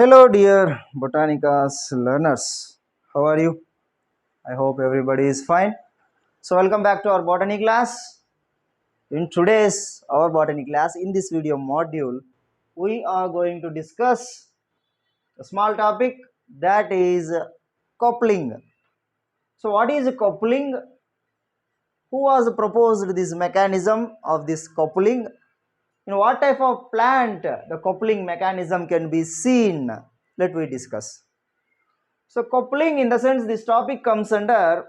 Hello, dear Botanicas learners. How are you? I hope everybody is fine. So, welcome back to our botany class. In today's our botany class, in this video module, we are going to discuss a small topic that is coupling. So, what is coupling? Who has proposed this mechanism of this coupling? In what type of plant the coupling mechanism can be seen? Let we discuss. So coupling, in the sense, this topic comes under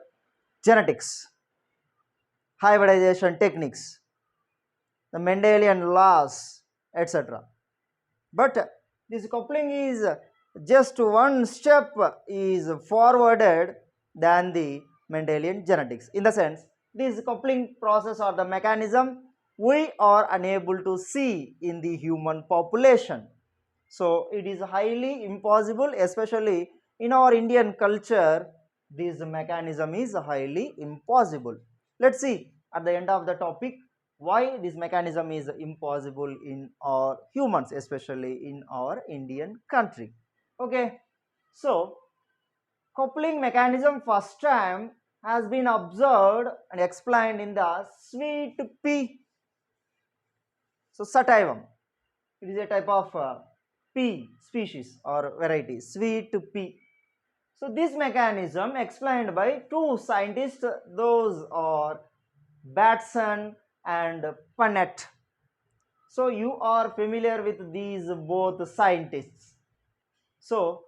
genetics, hybridization techniques, the Mendelian laws, etc. But this coupling is just one step is forwarded than the Mendelian genetics. In the sense, this coupling process or the mechanism we are unable to see in the human population. So it is highly impossible, especially in our Indian culture, this mechanism is highly impossible. Let's see at the end of the topic why this mechanism is impossible in our humans, especially in our Indian country. Okay, so coupling mechanism first time has been observed and explained in the sweet pea. So sativum, it is a type of pea species or variety, sweet pea. So this mechanism explained by two scientists, those are Batson and Punnett. So you are familiar with these both scientists. So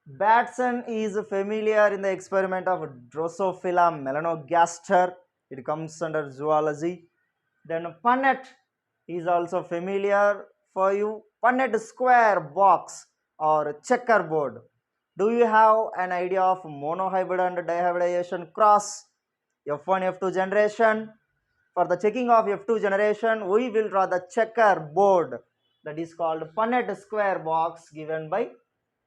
Batson is familiar in the experiment of Drosophila melanogaster. It comes under zoology. Then Punnett is also familiar for you. Punnett square box or checkerboard. Do you have an idea of monohybrid and dihybridization cross? F1, F2 generation. For the checking of F2 generation, we will draw the checkerboard that is called Punnett square box given by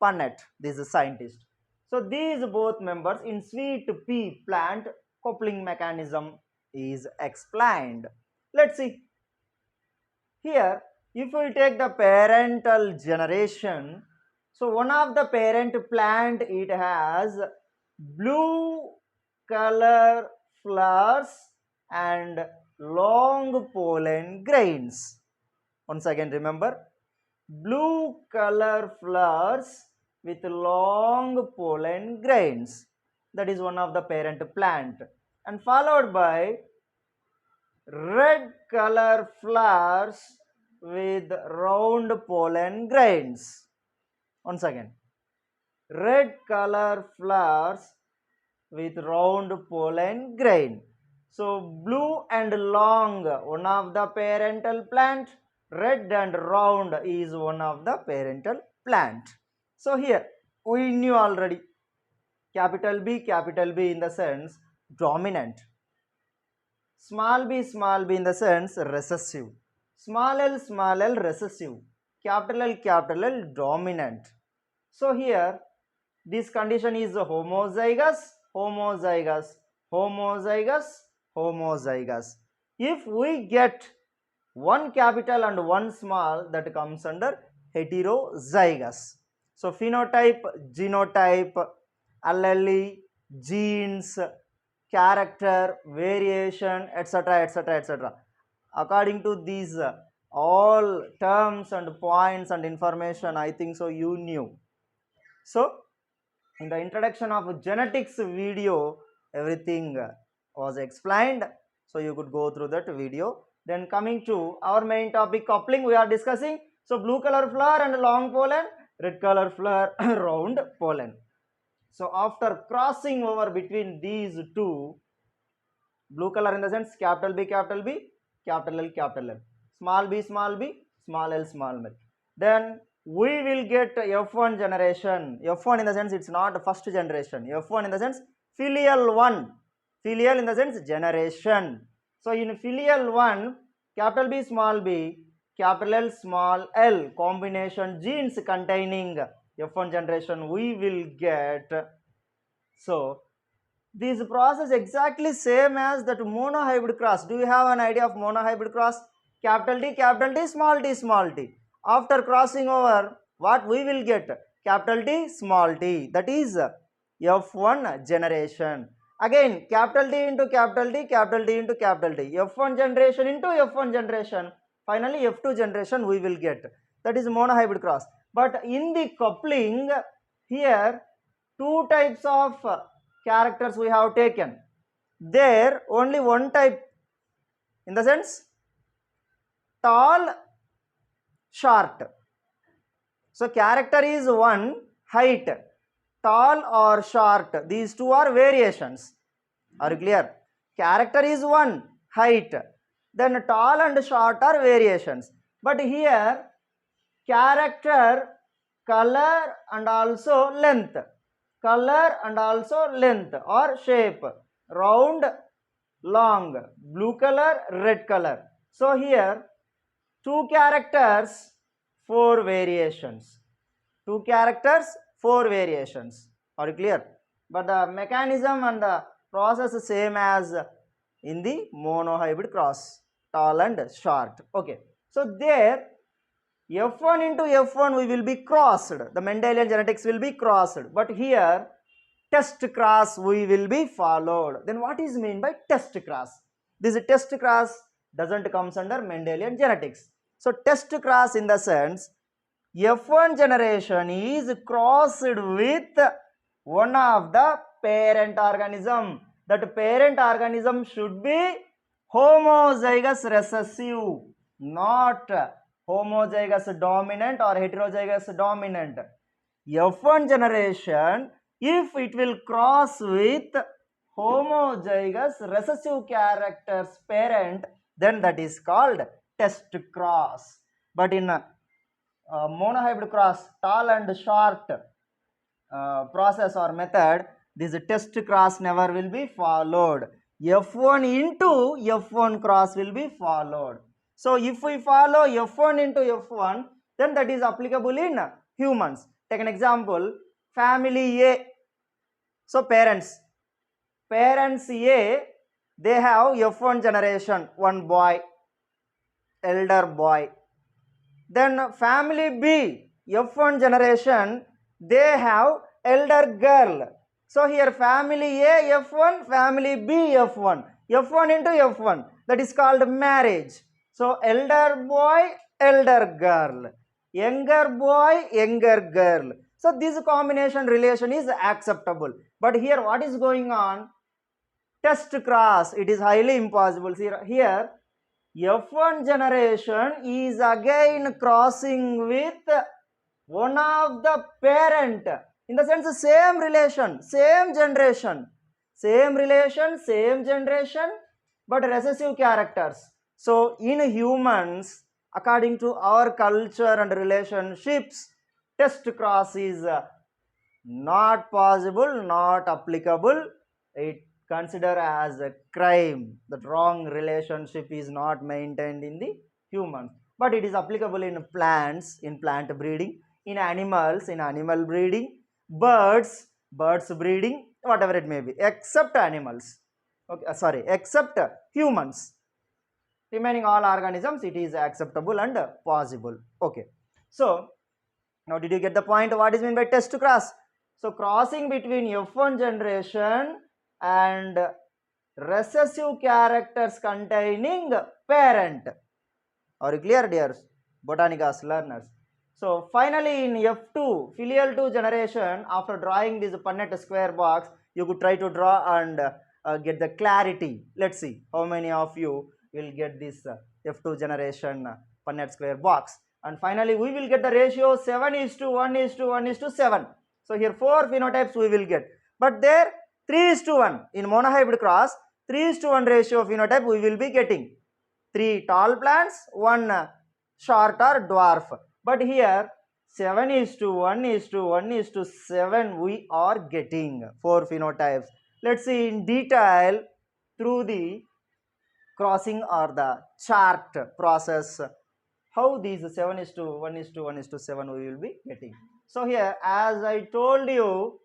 Punnett, this is a scientist. So these both members in sweet pea plant coupling mechanism is explained. Let's see. Here, if we take the parental generation, so one of the parent plant, it has blue color flowers and long pollen grains. Once again, remember, blue color flowers with long pollen grains. That is one of the parent plant, and followed by red color flowers with round pollen grains. Once again, red color flowers with round pollen grain. So blue and long, one of the parental plant. Red and round is one of the parental plant. So here we knew already capital B in the sense dominant, small b in the sense recessive, small l recessive, capital L dominant. So here this condition is homozygous, homozygous, homozygous, homozygous. If we get one capital and one small, that comes under heterozygous. So phenotype, genotype, allele, genes, character, variation, etc., etc., etc. According to these all terms and points and information, I think so you knew. So in the introduction of genetics video, everything was explained, so you could go through that video. Then coming to our main topic, coupling, we are discussing. So blue color flower and long pollen, red color flower round pollen. So after crossing over between these two, blue color in the sense capital B, capital L, small b, small l. Then we will get F1 generation. F1 in the sense it's not first generation. F1 in the sense filial 1. Filial in the sense generation. So in filial 1, capital B, capital L, small l combination genes containing F1 generation we will get. So this process exactly same as that monohybrid cross. Do you have an idea of monohybrid cross? Capital D, small t. After crossing over, what we will get? capital T, small t, that is F1 generation. Again, capital T into capital T, capital T into capital T, F1 generation into F1 generation, finally F2 generation we will get. That is monohybrid cross. But in the coupling, here two types of characters we have taken. There only one type, in the sense tall, short. So character is one, height, tall or short, these two are variations. Are you clear? Character is one, height, then tall and short are variations. But here character, color and also length, color and also length or shape, round, long, blue color, red color. So here two characters, four variations, two characters, four variations. Are you clear? But the mechanism and the process is same as in the monohybrid cross, tall and short. Okay, so there F1 into F1 we will be crossed, the Mendelian genetics will be crossed, but here test cross we will be followed. Then what is mean by test cross? This test cross doesn't comes under Mendelian genetics. So test cross in the sense F1 generation is crossed with one of the parent organism. That parent organism should be homozygous recessive, not homozygous dominant or heterozygous dominant. F1 generation, if it will cross with homozygous recessive characters parent, then that is called test cross. But in monohybrid cross, tall and short process or method, this test cross never will be followed. F1 into F1 cross will be followed. So if we follow F1 into F1, then that is applicable in humans. Take an example, family A. So parents A, they have F1 generation, one boy, elder boy. Then family B, F1 generation, they have elder girl. So here family A F1, family B F1, F1 into F1, that is called marriage. So elder boy, elder girl, younger boy, younger girl. So this combination relation is acceptable. But here what is going on? Test cross, it is highly impossible. Here F1 generation is again crossing with one of the parent, in the sense same relation, same generation, same relation, same generation, but recessive characters. So in humans, according to our culture and relationships, test cross is not possible, not applicable. It consider as a crime. The wrong relationship is not maintained in the humans, but it is applicable in plants, in plant breeding, in animals, in animal breeding, birds breeding, whatever it may be, except animals. Okay, except humans. Remaining all organisms, it is acceptable and possible. Okay, so now did you get the point? What is meant by test cross? So crossing between F1 generation and recessive characters containing parent. Are you clear, dear Botanicas learners? So finally in F2, filial 2 generation, after drawing this Punnett square box, you could try to draw and get the clarity. Let's see how many of you will get this F2 generation Punnett square box. And finally we will get the ratio 7:1:1:7. So here 4 phenotypes we will get. But there 3:1 in monohybrid cross, 3:1 ratio phenotype we will be getting. 3 tall plants, 1 short or dwarf. But here 7:1:1:7 we are getting 4 phenotypes. Let's see in detail through the crossing or the chart process how these 7:1:1:7 we will be getting. So here, as I told you,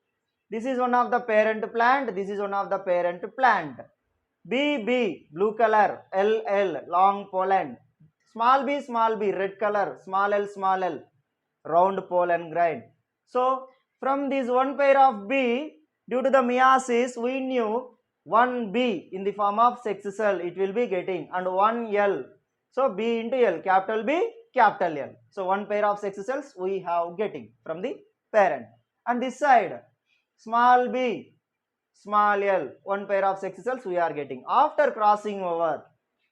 this is one of the parent plant, this is one of the parent plant. BB, blue color, LL, long pollen, small b, red color, small l, round pollen grain. So from this one pair of B, due to the meiosis, we knew one B in the form of sex cell it will be getting, and one L. So B into L, capital B, capital L. So one pair of sex cells we have getting from the parent. And this side, small b, small l, one pair of sex cells we are getting. After crossing over,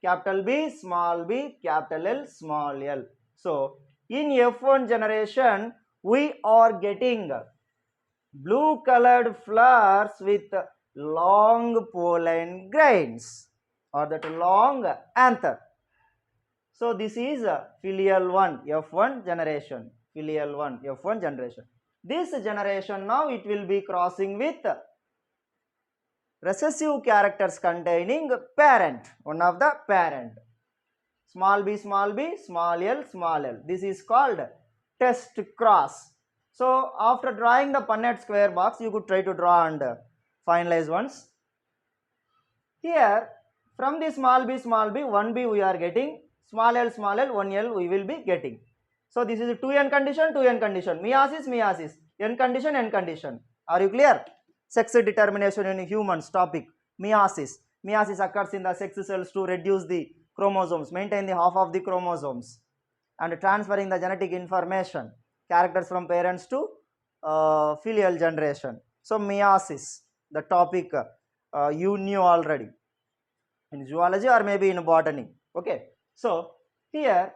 capital B, capital L, small l. So in F1 generation, we are getting blue colored flowers with long pollen grains or that long anther. So this is filial 1 F1 generation, filial 1 F1 generation. This generation now it will be crossing with recessive characters containing parent, one of the parent. Small b, small b, small l, small l. This is called test cross. So after drawing the Punnett square box, you could try to draw and finalize once. Here from the small b, 1b we are getting, small l, 1l we will be getting. So this is a 2n condition, meiosis, n condition. Are you clear? Sex determination in humans topic, meiosis. Meiosis occurs in the sex cells to reduce the chromosomes, maintain the half of the chromosomes, and transferring the genetic information, characters from parents to filial generation. So meiosis, the topic you knew already in zoology or maybe in botany. Okay, so here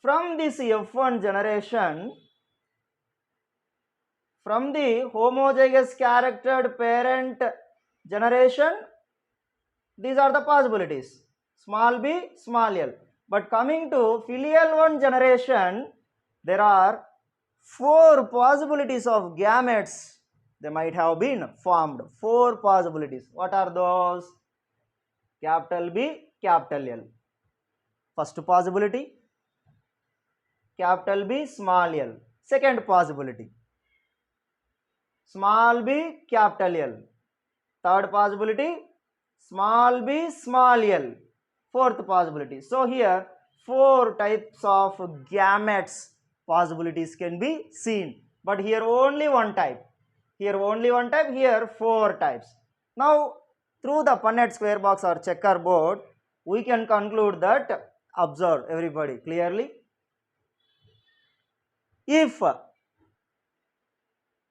from this F1 generation, from the homozygous charactered parent generation, these are the possibilities, small b, small l. But coming to filial 1 generation, there are 4 possibilities of gametes they might have been formed. 4 possibilities. What are those? Capital B, capital L. First possibility, capital B, small l. Second possibility, small b, capital L. Third possibility, small b, small l. Fourth possibility. So here 4 types of gametes possibilities can be seen, but here only one type. Here 4 types. Now through the Punnett square box or checkerboard, we can conclude that, observe everybody clearly, if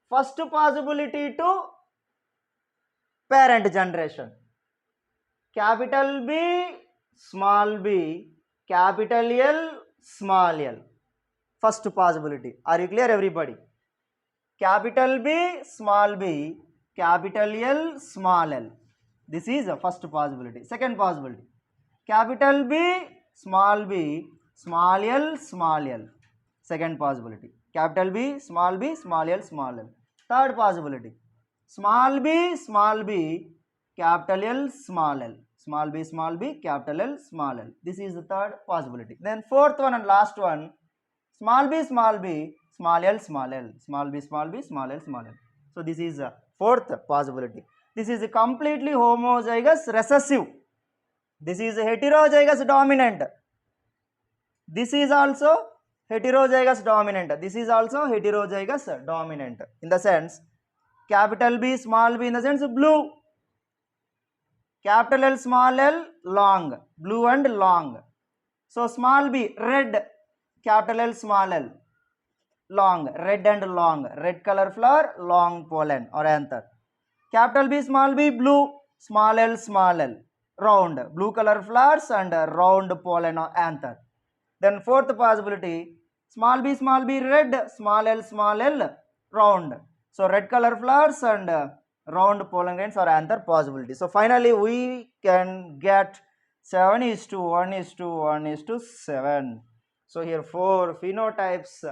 first possibility to parent generation, capital B, small b, capital L, small l. First possibility. Are you clear everybody? Capital B, small b, capital L, small l. This is the first possibility. Second possibility, capital B, small l, small l. Second possibility, capital B, small l, small l. Third possibility, small b, capital L, small l. Small b, capital L, small l. This is the third possibility. Then fourth one and last one, small b, small l, small l. Small b, small l, small l. So this is the fourth possibility. This is a completely homozygous recessive. This is a heterozygous dominant. This is also heterozygous dominant. This is also heterozygous dominant. In the sense, capital B, small b in the sense blue. Capital L, small l, long. Blue and long. So small b, red. Capital L, small l, long. Red and long. Red color flower, long pollen or anther. Capital B, small b, blue. Small l, round. Blue color flowers and round pollen or anther. Then fourth possibility, small b, red. Small l, round. So red color flowers and round pollen grains or anther possibility. So finally we can get 7:1:1:7. So here 4 phenotypes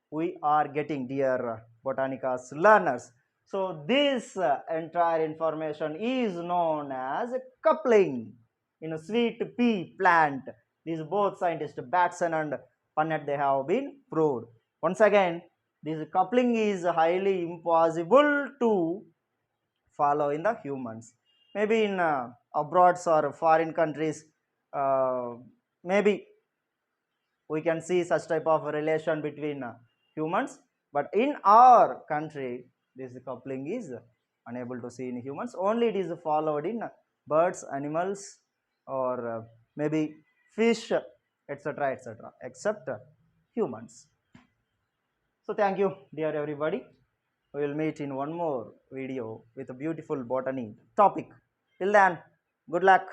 we are getting, dear Botanicas learners. So this entire information is known as coupling in a sweet pea plant. These both scientists, Batson and Punnett, they have been proved. Once again, this coupling is highly impossible to follow in the humans. Maybe in abroad or foreign countries, maybe we can see such type of relation between humans, but in our country this coupling is unable to see in humans, only it is followed in birds, animals, or maybe fish, etc., etc., except humans. So thank you dear everybody, we will meet in one more video with a beautiful botany topic. Till then, good luck.